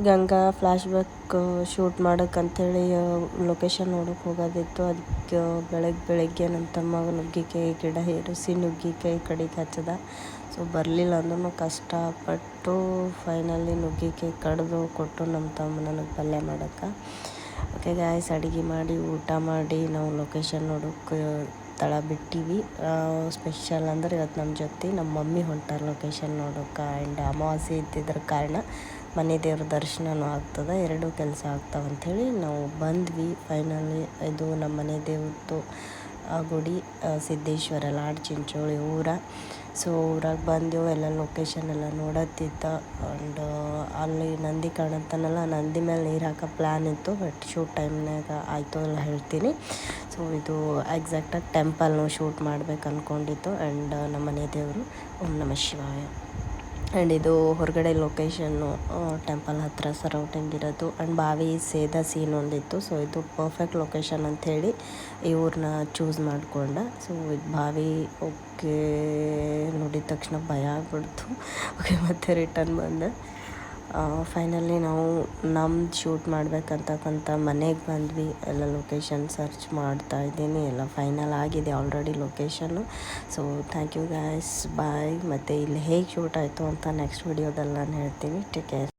Ganga flash back shoot ಮಾಡೋಕ್ಕಂಥೇಳಿ location ನೋಡೋಕೆ ಹೋಗೋದಿತ್ತು. ಅದಕ್ಕೆ ಬೆಳಗ್ಗೆ ನನ್ನ ತಮ್ಮ ನುಗ್ಗಿಕಾಯಿ ಗಿಡ ಏರಿಸಿ ನುಗ್ಗಿಕಾಯಿ ಕಡೆಗೆ ಹಚ್ಚದ. ಸೊ ಬರಲಿಲ್ಲ ಅಂದ್ರೂ ಕಷ್ಟಪಟ್ಟು ಫೈನಲಿ ನುಗ್ಗಿಕಾಯಿ ಕಡಿದು ಕೊಟ್ಟು ನಮ್ಮ ತಮ್ಮ ನನಗೆ ಪಲ್ಯ ಮಾಡೋಕ್ಕೆ. ಓಕೆ ಗಾಯ್ಸ್, ಅಡುಗೆ ಮಾಡಿ ಊಟ ಮಾಡಿ ನಾವು ಲೊಕೇಶನ್ ನೋಡೋಕೆ ತಳ ಬಿಟ್ಟಿವಿ. ಸ್ಪೆಷಲ್ ಅಂದ್ರೆ ಇವತ್ತು ನಮ್ಮ ಜೊತೆ ನಮ್ಮ ಮಮ್ಮಿ ಹೊಂಟಾರ ಲೊಕೇಶನ್ ನೋಡೋಕೆ. ಆ್ಯಂಡ್ ಅಮಾವಾಸ್ಯೆ ಇದ್ದಿದ್ರ ಕಾರಣ ಮನೆ ದೇವ್ರ ದರ್ಶನವೂ ಆಗ್ತದೆ, ಎರಡೂ ಕೆಲಸ ಆಗ್ತಾವಂಥೇಳಿ ನಾವು ಬಂದ್ವಿ. ಫೈನಲಿ ಇದು ನಮ್ಮ ಮನೆ ದೇವ್ರದ್ದು ಗುಡಿ, ಸಿದ್ದೇಶ್ವರ ಲಾಡ್ ಚಿಂಚೋಳಿ ಊರ. ಸೊ ಊರಾಗ ಬಂದೆವು, ಎಲ್ಲ ಲೊಕೇಶನ್ ಎಲ್ಲ ನೋಡತ್ತಿದ್ದ. ಆ್ಯಂಡ್ ಅಲ್ಲಿ ನಂದಿ ಕಾಣತ್ತಾನಲ್ಲ, ನಂದಿ ಮೇಲೆ ನೀರು ಹಾಕೋ ಪ್ಲ್ಯಾನ್ ಇತ್ತು. ಬಟ್ ಶೂಟ್ ಟೈಮ್ನಾಗ ಆಯಿತು ಎಲ್ಲ ಹೇಳ್ತೀನಿ. ಸೊ ಇದು ಎಕ್ಸಾಕ್ಟಾಗಿ ಟೆಂಪಲ್ನು ಶೂಟ್ ಮಾಡ್ಬೇಕು ಅಂದ್ಕೊಂಡಿತ್ತು. ಆ್ಯಂಡ್ ನಮ್ಮ ಮನೆ ದೇವರು ಓಂ ನಮಃ ಶಿವಾಯ. ಆ್ಯಂಡ್ ಇದು ಹೊರಗಡೆ ಲೊಕೇಶನ್ನು ಟೆಂಪಲ್ ಹತ್ತಿರ ಸರೌಂಡಿಂಗ್ ಇರೋದು. ಆ್ಯಂಡ್ ಬಾವಿ ಸೇದ ಸೀನ್ ಒಂದಿತ್ತು. ಸೊ ಇದು ಪರ್ಫೆಕ್ಟ್ ಲೊಕೇಶನ್ ಅಂಥೇಳಿ ಇವ್ರನ್ನ ಚೂಸ್ ಮಾಡಿಕೊಂಡೆ. ಸೊ ಇದು ಬಾವಿ ಓಕೆ ನೋಡಿದ ತಕ್ಷಣ ಭಯ ಆಗ್ಬಿಡ್ತು. ಓಕೆ ಮತ್ತೆ ರಿಟರ್ನ್ ಬಂದೆ. ಫೈನಲಿ ನಾವು ನಮ್ದು ಶೂಟ್ ಮಾಡ್ಬೇಕಂತಕ್ಕಂಥ ಮನೆಗೆ ಬಂದ್ವಿ. ಎಲ್ಲ ಲೊಕೇಶನ್ ಸರ್ಚ್ ಮಾಡ್ತಾ ಇದ್ದೀನಿ, ಎಲ್ಲ ಫೈನಲ್ ಆಗಿದೆ already location. So thank you guys, bye. ಮತ್ತು ಇಲ್ಲಿ ಹೇಗೆ ಶೂಟ್ ಆಯಿತು ಅಂತ ನೆಕ್ಸ್ಟ್ ವಿಡಿಯೋದಲ್ಲಿ ನಾನು ಹೇಳ್ತೀನಿ. Take care.